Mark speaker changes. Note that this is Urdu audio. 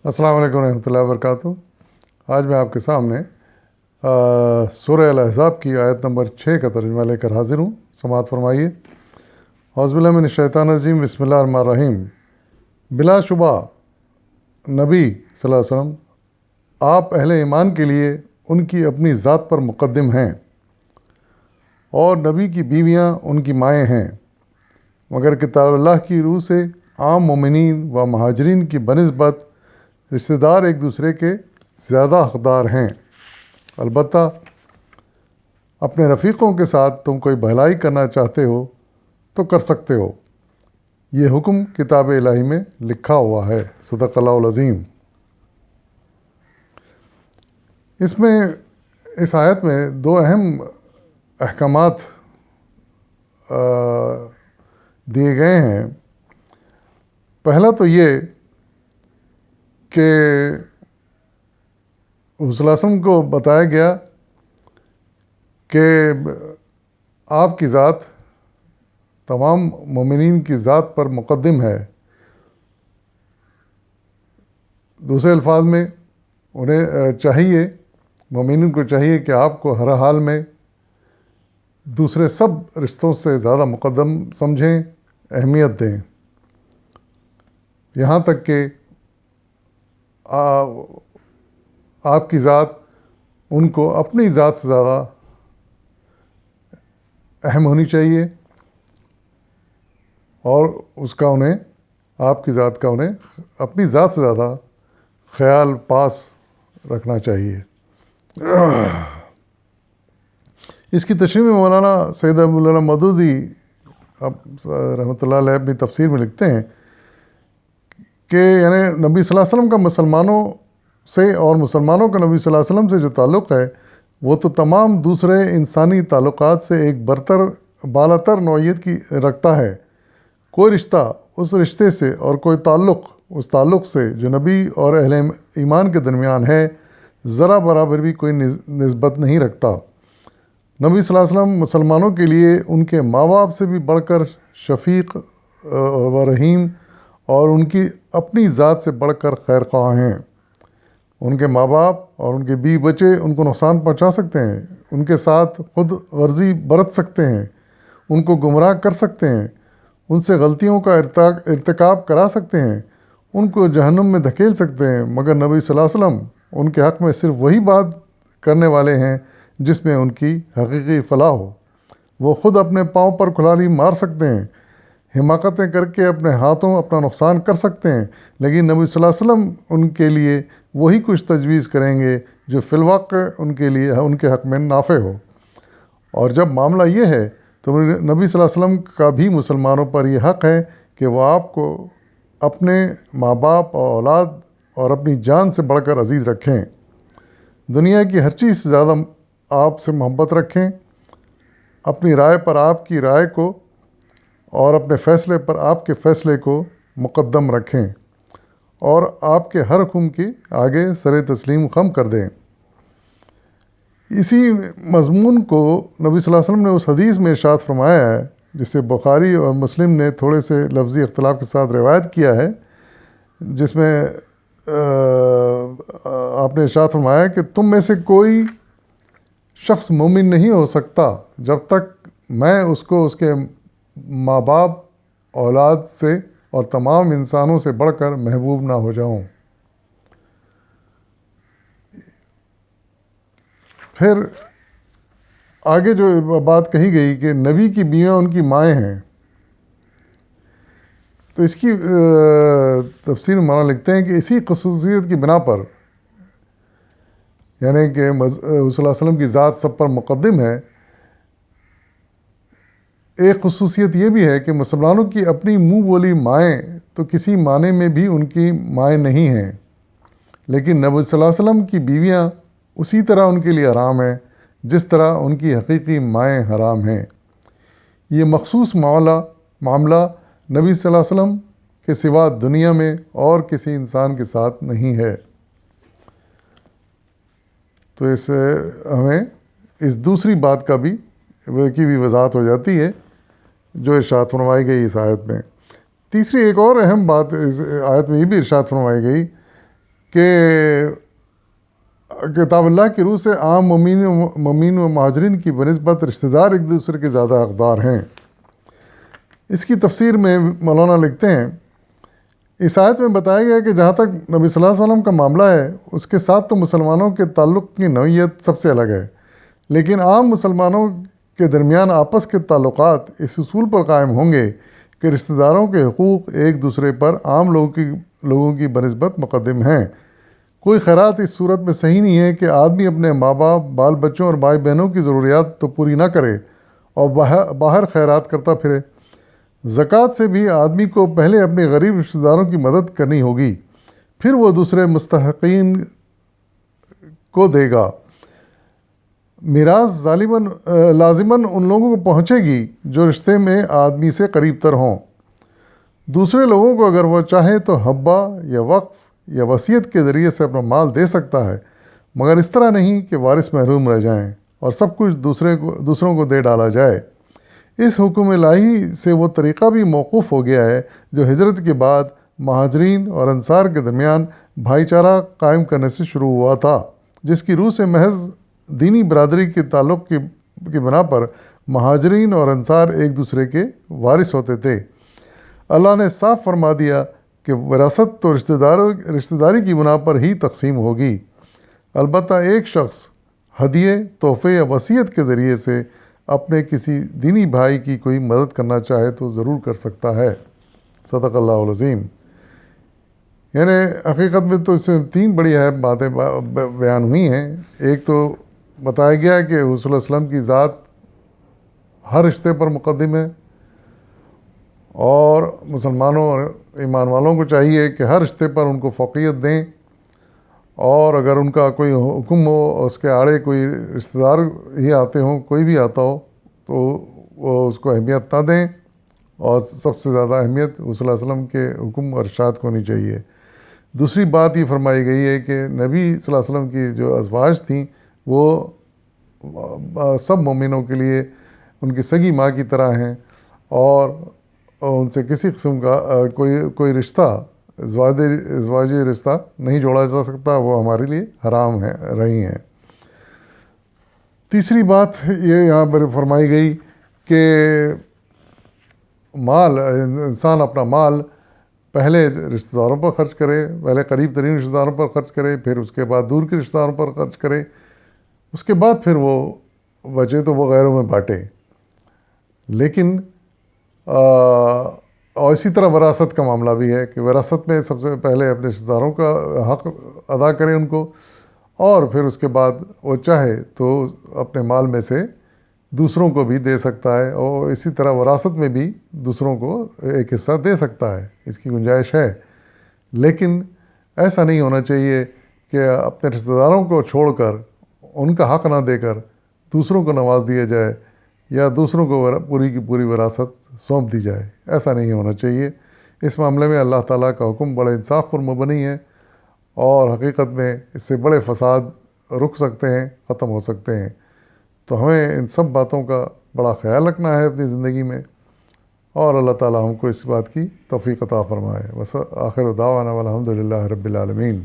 Speaker 1: السلام علیکم ورحمۃ اللہ وبرکاتہ۔ آج میں آپ کے سامنے سورہ الاحزاب کی آیت نمبر 6 کا ترجمہ لے کر حاضر ہوں۔ سماعت فرمائیے۔ اعوذ باللہ من الشیطان الرجیم، بسم اللہ الرحمن الرحیم۔ بلا شبہ نبی صلی اللہ علیہ وسلم آپ اہل ایمان کے لیے ان کی اپنی ذات پر مقدم ہیں، اور نبی کی بیویاں ان کی مائیں ہیں، مگر کتاب اللہ کی روح سے عام مومنین و مہاجرین کی بنسبت رشتہ دار ایک دوسرے کے زیادہ حقدار ہیں۔ البتہ اپنے رفیقوں کے ساتھ تم کوئی بھلائی کرنا چاہتے ہو تو کر سکتے ہو، یہ حکم کتاب الہی میں لکھا ہوا ہے۔ صدق اللہ العظیم۔ اس آیت میں دو اہم احکامات دیے گئے ہیں۔ پہلا تو یہ کہ رسول صلی اللہ علیہ وسلم کو بتایا گیا کہ آپ کی ذات تمام مومنین کی ذات پر مقدم ہے۔ دوسرے الفاظ میں انہیں چاہیے، مومنین کو چاہیے کہ آپ کو ہر حال میں دوسرے سب رشتوں سے زیادہ مقدم سمجھیں، اہمیت دیں، یہاں تک کہ آپ کی ذات ان کو اپنی ذات سے زیادہ اہم ہونی چاہیے، اور اس کا انہیں، آپ کی ذات کا انہیں اپنی ذات سے زیادہ خیال پاس رکھنا چاہیے۔ اس کی تشریح میں مولانا سید ابوالعلا مودودی رحمۃ اللہ علیہ اپنی تفسیر میں لکھتے ہیں کہ یعنی نبی صلی اللہ علیہ وسلم کا مسلمانوں سے اور مسلمانوں کا نبی صلی اللہ علیہ وسلم سے جو تعلق ہے وہ تو تمام دوسرے انسانی تعلقات سے ایک برتر بالاتر نوعیت کی رکھتا ہے۔ کوئی رشتہ اس رشتے سے اور کوئی تعلق اس تعلق سے جو نبی اور اہل ایمان کے درمیان ہے ذرا برابر بھی کوئی نسبت نہیں رکھتا۔ نبی صلی اللہ علیہ وسلم مسلمانوں کے لیے ان کے ماں باپ سے بھی بڑھ کر شفیق و رحیم اور ان کی اپنی ذات سے بڑھ کر خیر خواہ ہیں۔ ان کے ماں باپ اور ان کے بیوی بچے ان کو نقصان پہنچا سکتے ہیں، ان کے ساتھ خود غرضی برت سکتے ہیں، ان کو گمراہ کر سکتے ہیں، ان سے غلطیوں کا ارتکاب کرا سکتے ہیں، ان کو جہنم میں دھکیل سکتے ہیں، مگر نبی صلی اللہ علیہ وسلم ان کے حق میں صرف وہی بات کرنے والے ہیں جس میں ان کی حقیقی فلاح ہو۔ وہ خود اپنے پاؤں پر کھلاڑی مار سکتے ہیں، حماقتیں کر کے اپنے ہاتھوں اپنا نقصان کر سکتے ہیں، لیکن نبی صلی اللہ علیہ وسلم ان کے لیے وہی کچھ تجویز کریں گے جو فی الواقع ان کے لیے ان کے حق میں نافع ہو۔ اور جب معاملہ یہ ہے تو نبی صلی اللہ علیہ وسلم کا بھی مسلمانوں پر یہ حق ہے کہ وہ آپ کو اپنے ماں باپ اور اولاد اور اپنی جان سے بڑھ کر عزیز رکھیں، دنیا کی ہر چیز سے زیادہ آپ سے محبت رکھیں، اپنی رائے پر آپ کی رائے کو اور اپنے فیصلے پر آپ کے فیصلے کو مقدم رکھیں، اور آپ کے ہر حکم کی آگے سر تسلیم خم کر دیں۔ اسی مضمون کو نبی صلی اللہ علیہ وسلم نے اس حدیث میں ارشاد فرمایا ہے جسے بخاری اور مسلم نے تھوڑے سے لفظی اختلاف کے ساتھ روایت کیا ہے، جس میں آپ نے ارشاد فرمایا کہ تم میں سے کوئی شخص مومن نہیں ہو سکتا جب تک میں اس کو اس کے ماں باپ، اولاد سے اور تمام انسانوں سے بڑھ کر محبوب نہ ہو جاؤں۔ پھر آگے جو بات کہی گئی کہ نبی کی بیویاں ان کی مائیں ہیں، تو اس کی تفسیر میں مولانا لکھتے ہیں کہ اسی خصوصیت کی بنا پر، یعنی کہ صلی اللہ علیہ وسلم کی ذات سب پر مقدم ہے، ایک خصوصیت یہ بھی ہے کہ مسلمانوں کی اپنی منہ بولی مائیں تو کسی معنی میں بھی ان کی مائیں نہیں ہیں، لیکن نبی صلی اللہ علیہ وسلم کی بیویاں اسی طرح ان کے لیے حرام ہیں جس طرح ان کی حقیقی مائیں حرام ہیں۔ یہ مخصوص معاملہ نبی صلی اللہ علیہ وسلم کے سوا دنیا میں اور کسی انسان کے ساتھ نہیں ہے۔ تو اس سے ہمیں اس دوسری بات کی بھی وضاحت ہو جاتی ہے جو ارشاد فرمائی گئی اس آیت میں۔ تیسری ایک اور اہم بات اس آیت میں یہ بھی ارشاد فرمائی گئی کہ کتاب اللہ کی روح سے عام مومنین و مہاجرین کی بنسبت رشتہ دار ایک دوسرے کے زیادہ حقدار ہیں۔ اس کی تفسیر میں مولانا لکھتے ہیں، اس آیت میں بتایا گیا کہ جہاں تک نبی صلی اللہ علیہ وسلم کا معاملہ ہے، اس کے ساتھ تو مسلمانوں کے تعلق کی نوعیت سب سے الگ ہے، لیکن عام مسلمانوں کے درمیان آپس کے تعلقات اس اصول پر قائم ہوں گے کہ رشتہ داروں کے حقوق ایک دوسرے پر عام لوگوں کی بنسبت مقدم ہیں۔ کوئی خیرات اس صورت میں صحیح نہیں ہے کہ آدمی اپنے ماں باپ، بال بچوں اور بھائی بہنوں کی ضروریات تو پوری نہ کرے اور باہر خیرات کرتا پھرے۔ زکوٰۃ سے بھی آدمی کو پہلے اپنے غریب رشتہ داروں کی مدد کرنی ہوگی، پھر وہ دوسرے مستحقین کو دے گا۔ میراث لازماً ان لوگوں کو پہنچے گی جو رشتے میں آدمی سے قریب تر ہوں۔ دوسرے لوگوں کو اگر وہ چاہے تو حبہ یا وقف یا وصیت کے ذریعے سے اپنا مال دے سکتا ہے، مگر اس طرح نہیں کہ وارث محروم رہ جائیں اور سب کچھ دوسروں کو دے ڈالا جائے۔ اس حکم الہی سے وہ طریقہ بھی موقوف ہو گیا ہے جو ہجرت کے بعد مہاجرین اور انصار کے درمیان بھائی چارہ قائم کرنے سے شروع ہوا تھا، جس کی روح سے محض دینی برادری کے تعلق کی بنا پر مہاجرین اور انصار ایک دوسرے کے وارث ہوتے تھے۔ اللہ نے صاف فرما دیا کہ وراثت تو رشتہ داری کی بنا پر ہی تقسیم ہوگی، البتہ ایک شخص ہدیے، تحفے یا وصیت کے ذریعے سے اپنے کسی دینی بھائی کی کوئی مدد کرنا چاہے تو ضرور کر سکتا ہے۔ صدق اللہ العظیم۔ یعنی حقیقت میں تو اس میں 3 بڑی اہم باتیں بیان ہوئی ہیں۔ ایک تو بتایا گیا کہ حضور صلی اللہ علیہ وسلم کی ذات ہر رشتے پر مقدم ہے، اور مسلمانوں اور ایمان والوں کو چاہیے کہ ہر رشتے پر ان کو فوقیت دیں، اور اگر ان کا کوئی حکم ہو اور اس کے آڑے کوئی رشتہ دار ہی آتے ہوں، کوئی بھی آتا ہو، تو وہ اس کو اہمیت نہ دیں، اور سب سے زیادہ اہمیت صلی اللہ علیہ وسلم کے حکم اور ارشاد کو ہونی چاہیے۔ دوسری بات یہ فرمائی گئی ہے کہ نبی صلی اللہ علیہ وسلم کی جو ازواج تھیں وہ سب مومنوں کے لیے ان کی سگی ماں کی طرح ہیں، اور ان سے کسی قسم کا کوئی رشتہ ازواجی رشتہ نہیں جوڑا جا سکتا، وہ ہمارے لیے حرام رہی ہیں۔ تیسری بات یہ یہاں پر فرمائی گئی کہ انسان اپنا مال پہلے رشتہ داروں پر خرچ کرے، پہلے قریب ترین رشتہ داروں پر خرچ کرے، پھر اس کے بعد دور کے رشتہ داروں پر خرچ کرے، اس کے بعد پھر وہ بچے تو وہ غیروں میں بانٹے۔ لیکن اور اسی طرح وراثت کا معاملہ بھی ہے کہ وراثت میں سب سے پہلے اپنے رشتہ داروں کا حق ادا کریں ان کو، اور پھر اس کے بعد وہ چاہے تو اپنے مال میں سے دوسروں کو بھی دے سکتا ہے، اور اسی طرح وراثت میں بھی دوسروں کو ایک حصہ دے سکتا ہے، اس کی گنجائش ہے۔ لیکن ایسا نہیں ہونا چاہیے کہ اپنے رشتہ داروں کو چھوڑ کر، ان کا حق نہ دے کر دوسروں کو نواز دیا جائے، یا دوسروں کو پوری کی پوری وراثت سونپ دی جائے۔ ایسا نہیں ہونا چاہیے۔ اس معاملے میں اللہ تعالیٰ کا حکم بڑے انصاف پر مبنی ہے، اور حقیقت میں اس سے بڑے فساد رک سکتے ہیں، ختم ہو سکتے ہیں۔ تو ہمیں ان سب باتوں کا بڑا خیال رکھنا ہے اپنی زندگی میں، اور اللہ تعالیٰ ہم کو اس بات کی توفیق عطا فرمائے۔ بس آخر دعوانا والحمد للہ رب العالمین۔